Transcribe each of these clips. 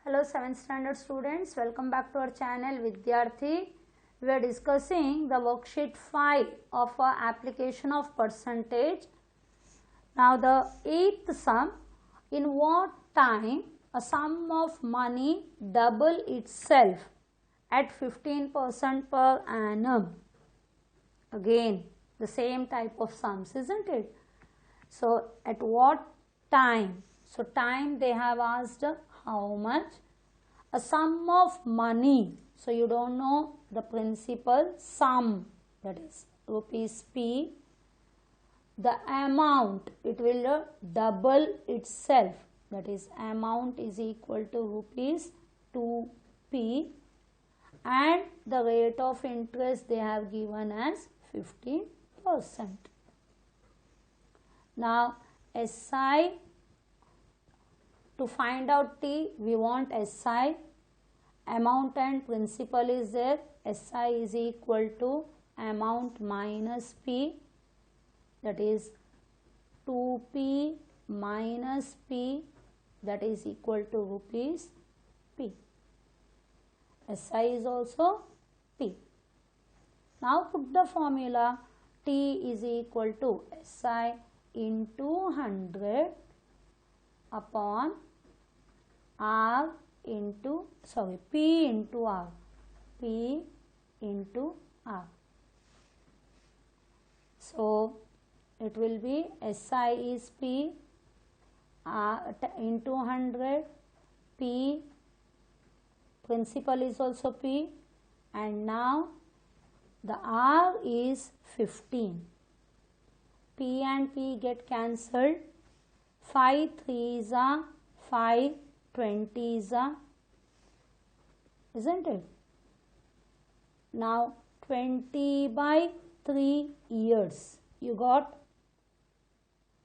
Hello 7th standard students, welcome back to our channel Vidyarthi. We are discussing the worksheet 5 of application of percentage. Now the 8th sum, in what time a sum of money double itself at 15% per annum? Again the same type of sums, isn't it? So at what time? So time they have asked how much? A sum of money. So you don't know the principal sum, that is rupees P. The amount, it will double itself, that is amount is equal to rupees 2P, and the rate of interest they have given as 15%. Now SI, to find out T, we want SI, amount and principal is there, SI is equal to amount minus P, that is 2P minus P, that is equal to rupees P. SI is also P. Now put the formula, T is equal to SI into 100 upon R into, P into R, P into R. So it will be SI is P, R into 100, P, principal is also P, and now the R is 15. P and P get cancelled. 5 3s are 5, 20s are, isn't it? Now 20 by 3 years you got.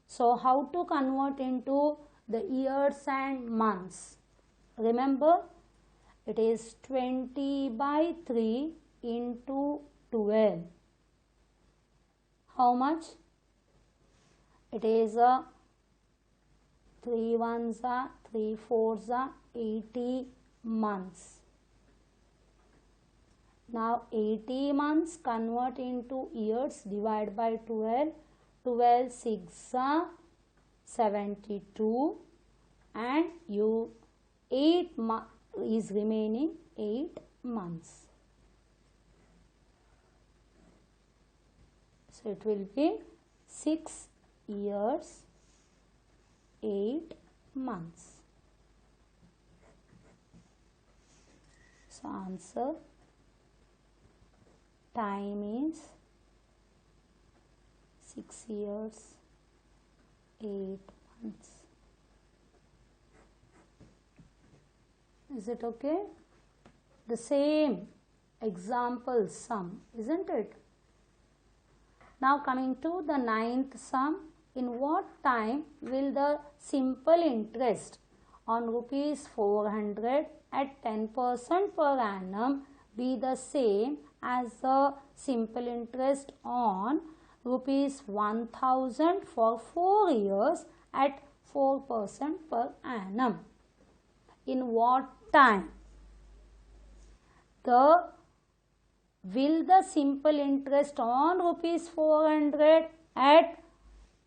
So how to convert into the years and months? Remember, it is 20 by 3 into 12. How much? It is 3 ones are 3 fours are 80 months. Now 80 months convert into years, divide by 12. 12 6 are 72, and you 8 is remaining 8 months. So it will be 6 years 8 months. So answer, time is 6 years 8 months. Is it okay? The same example sum, isn't it? Now coming to the 9th sum, in what time will the simple interest on rupees 400 at 10% per annum be the same as the simple interest on rupees 1000 for 4 years at 4% per annum? In what time will the simple interest on rupees 400 at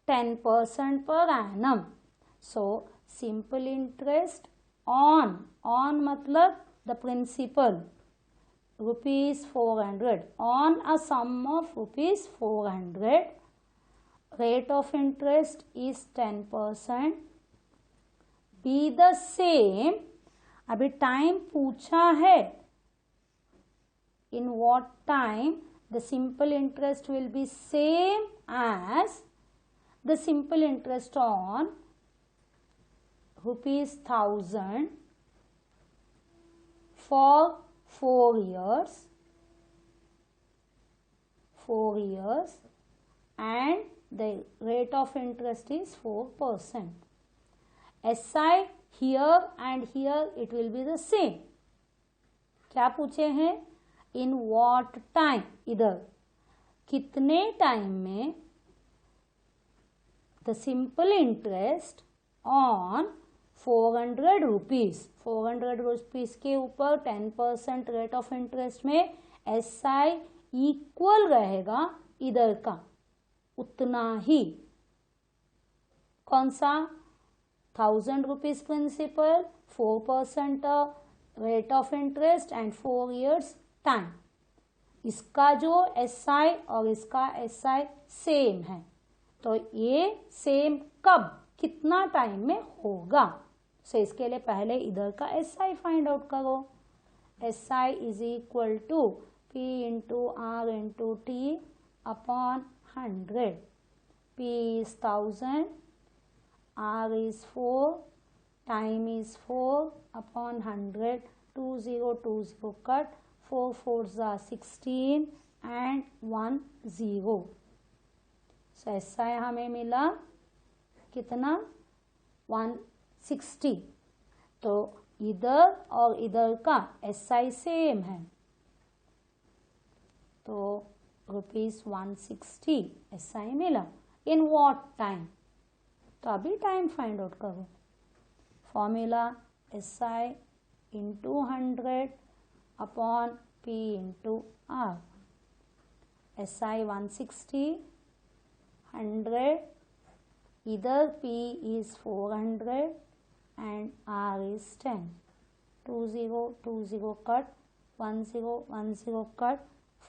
10% per annum? So simple interest on matlab the principal rupees 400 on a sum of rupees 400, rate of interest is 10%, be the same. अभी time पूछा है, in what time the simple interest will be same as the simple interest on rupees 1000 for 4 years, and the rate of interest is 4%. SI here and here it will be the same. क्या पूछे हैं? In what time, इधर कितने time में the simple interest on 400 rupees, 400 rupees के ऊपर 10% rate of interest में SI equal रहेगा इधर का उतना ही, कौन सा, 1000 rupees principal, 4% rate of interest and 4 years time. इसका जो SI और इसका SI सेम है, तो ये सेम कब, कितना टाइम में होगा। सो इसके लिए पहले इधर का SI फाइंड आउट करो। SI is equal to P into R into T upon 100। P is 1000, R is 4, time is 4 upon 100, 20 cut, 4 4s are 16 and 1 0। So SI हमें मिला कितना, 160। तो इधर और इधर का SI सेम है, तो ₹160 SI मिला। इन व्हाट टाइम, तो अभी टाइम फाइंड आउट करो। Formula SI into 100 upon P into R। SI 160, 100, इधर P is 400 and R is 10। 20 cut, 10 cut,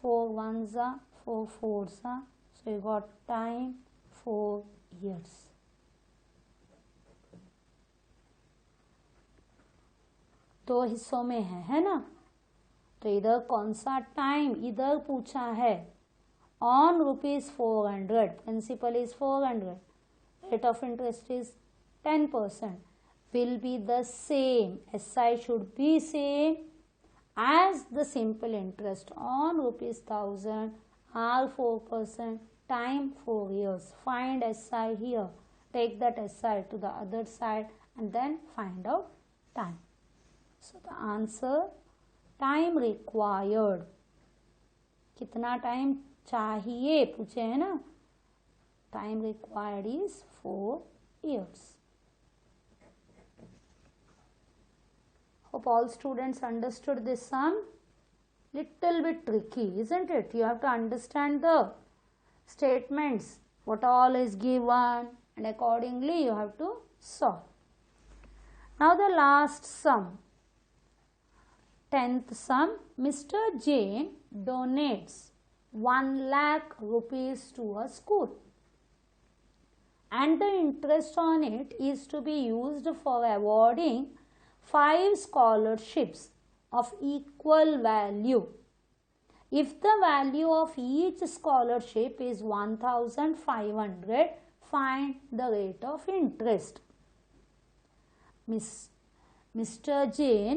4 1s are 4 4s are, so you got time 4 years। दो हिस्सों में है ना। तो इधर कौन सा टाइम इधर पूछा है, on ₹400, principal is 400, rate of interest is 10%, will be the same, SI should be same as the simple interest on ₹1000, R 4%, time 4 years. Find SI here, take that SI to the other side and then find out time. So the answer, time required, कितना time चाहिए पूछे है ना, time required is 4 years. Hope all students understood this sum. Little bit tricky, isn't it? You have to understand the statements, what all is given, and accordingly you have to solve. Now the last sum, 10th sum. Mr. Jain donates 1 lakh rupees to a school and the interest on it is to be used for awarding 5 scholarships of equal value. If the value of each scholarship is 1,500, find the rate of interest. Mr. Jain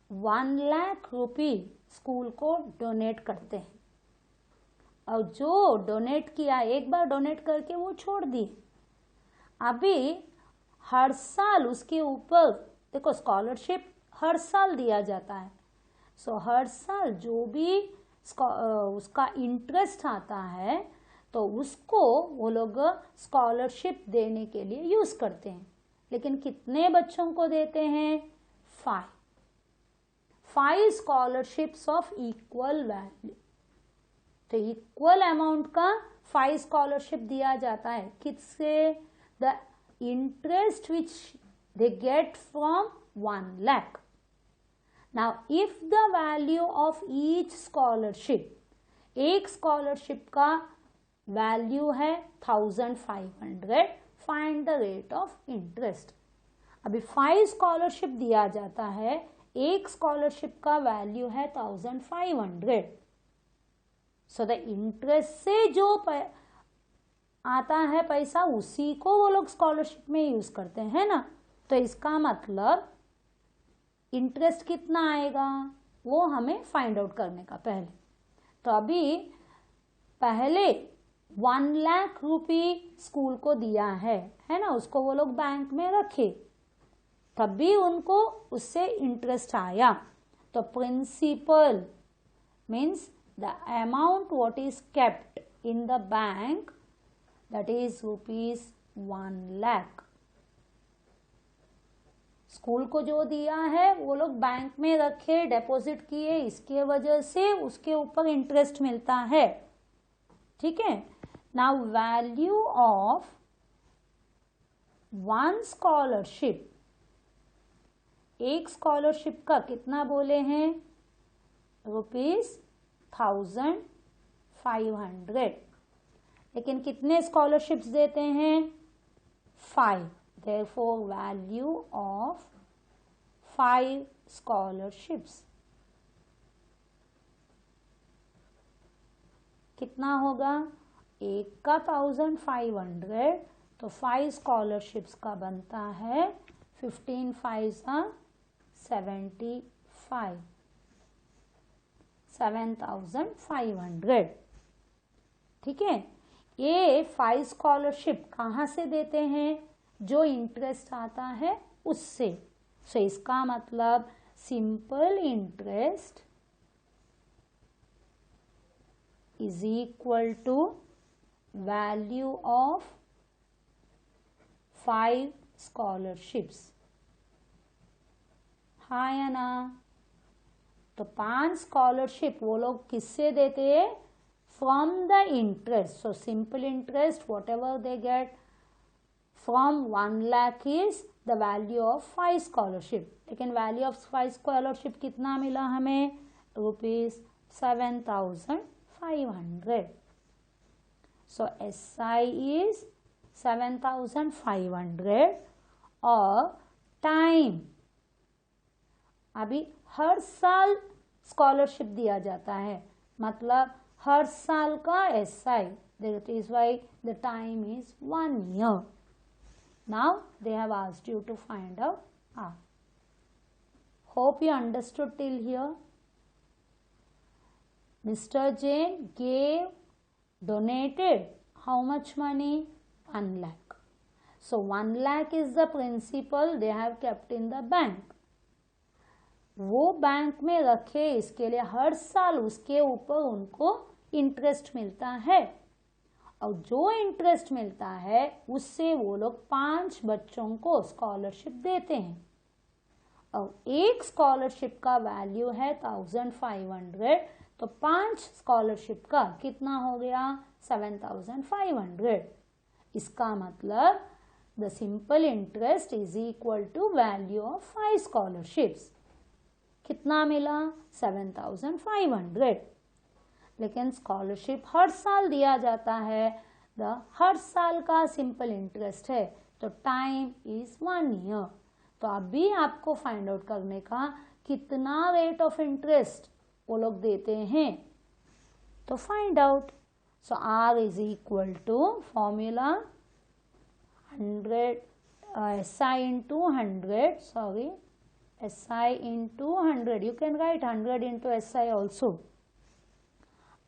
1 lakh रुपये school को donate करते हैं, और जो donate किया एक बार donate करके वो छोड़ दिए, अभी हर साल उसके ऊपर, देखो स्कॉलरशिप हर साल दिया जाता है, सो हर साल जो भी उसका इंटरेस्ट आता है तो उसको वो लोग स्कॉलरशिप देने के लिए यूज़ करते हैं। लेकिन कितने बच्चों को देते हैं, 5 स्कॉलरशिप्स ऑफ इक्वल वैल्यू। तो इक्वल अमाउंट का 5 स्कॉलरशिप दिया जाता है, किससे, the interest which they get from 1 lakh. Now if the value of each scholarship, एक स्कॉलरशिप का वैल्यू है 1500, find the rate of interest. अभी 5 स्कॉलरशिप दिया जाता है, एक स्कॉलरशिप का वैल्यू है 1500, so the interest से जो आता है पैसा उसी को वो लोग स्कॉलरशिप में यूज करते हैं ना। तो इसका मतलब इंटरेस्ट कितना आएगा वो हमें फाइंड आउट करने का पहले। तो अभी पहले 1 लाख रुपये स्कूल को दिया है ना, उसको वो लोग बैंक में रखे, तब भी उनको उससे इंटरेस्ट आया। तो principal means the amount what is kept in the bank, that is ₹1 lakh. School को जो दिया है वो लोग बैंक में रखे, डिपॉजिट किए, इसके वजह से उसके ऊपर इंटरेस्ट मिलता है। ठीक है। Now value of one scholarship, एक स्कॉलरशिप का कितना बोले हैं? ₹1500। लेकिन कितने स्कॉलरशिप्स देते हैं? 5। Therefore value of 5 scholarships कितना होगा? एक का 1500, तो 5 स्कॉलरशिप्स का बनता है 15 5 75, 7500। ठीक है। ये 5 स्कॉलरशिप कहाँ से देते हैं? जो इंटरेस्ट आता है उससे। सो इसका मतलब simple interest is equal to value of 5 scholarships. हाँ या ना? तो 5 स्कॉलरशिप वो लोग किससे देते हैं? From the interest. So simple interest what ever they get from 1 lakh is the value of 5 scholarship. लेकिन value of 5 scholarship कितना मिला हमें? ₹7,500. So SI is 7,500 और टाइम, अभी हर साल स्कॉलरशिप दिया जाता है, मतलब हर साल का SI, that is why the time is 1 year. Now they have asked you to find out R. Hope you understood till here. Mr. Jain donated how much money? 1 lakh. So 1 lakh is the principal they have kept in the bank. वो bank में रखे, इसके लिए हर साल उसके ऊपर उनको interest मिलता है, और जो इंटरेस्ट मिलता है उससे वो लोग 5 बच्चों को स्कॉलरशिप देते हैं। और एक स्कॉलरशिप का वैल्यू है 1500, तो 5 स्कॉलरशिप का कितना हो गया? 7500। इसका मतलब the simple interest is equal to value of 5 scholarships. कितना मिला? 7500। लेकिन स्कॉलरशिप हर साल दिया जाता है, हर साल का सिंपल इंटरेस्ट है, तो टाइम इज 1 ईयर। तो अभी आपको फाइंड आउट करने का कितना रेट ऑफ इंटरेस्ट वो लोग देते हैं, तो find out. So R is equal to formula 100 SI into 100, sorry, SI into 100. You can write 100 into SI also,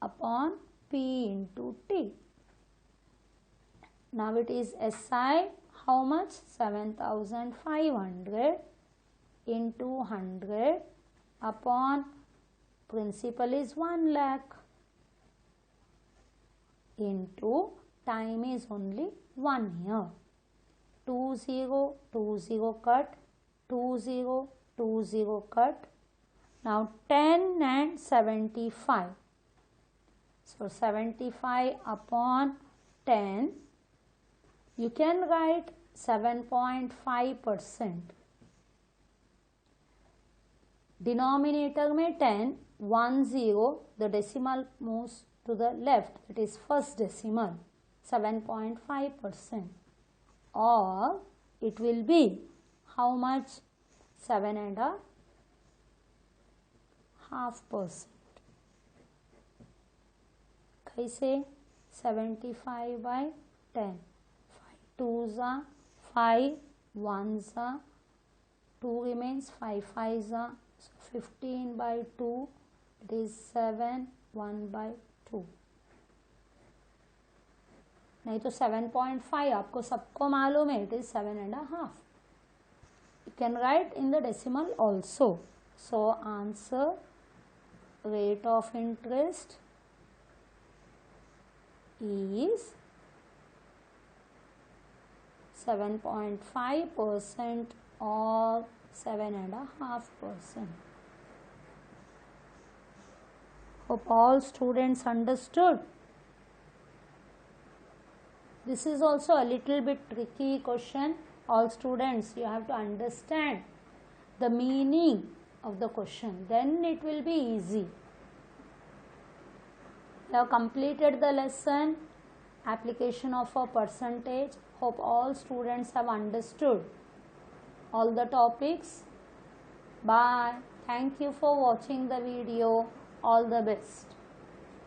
upon P into T. Now it is SI how much? 7500 into 100 upon principal is 1 lakh into time is only 1 year. 20 20 cut, 20 20 cut. Now 10 and 75. So 75 upon 10, you can write 7.5%. Denominator में 10, 1 0, the decimal moves to the left, it is first decimal, 7.5%. Or it will be how much? 7.5%. कैसे? 75 by 10. 5 2s are 5, 1s are 2 remains, 5 5s are, so 15 by 2, it is 7, 1 by 2. नहीं तो 7.5 आपको सबको मालूम है, it is 7.5. You can write in the decimal also. So answer, rate of interest is 7.5% or 7.5%. Hope all students understood. This is also a little bit tricky question. All students, you have to understand the meaning of the question, then it will be easy. We have completed the lesson, application of a percentage. Hope all students have understood all the topics. Bye. Thank you for watching the video. All the best.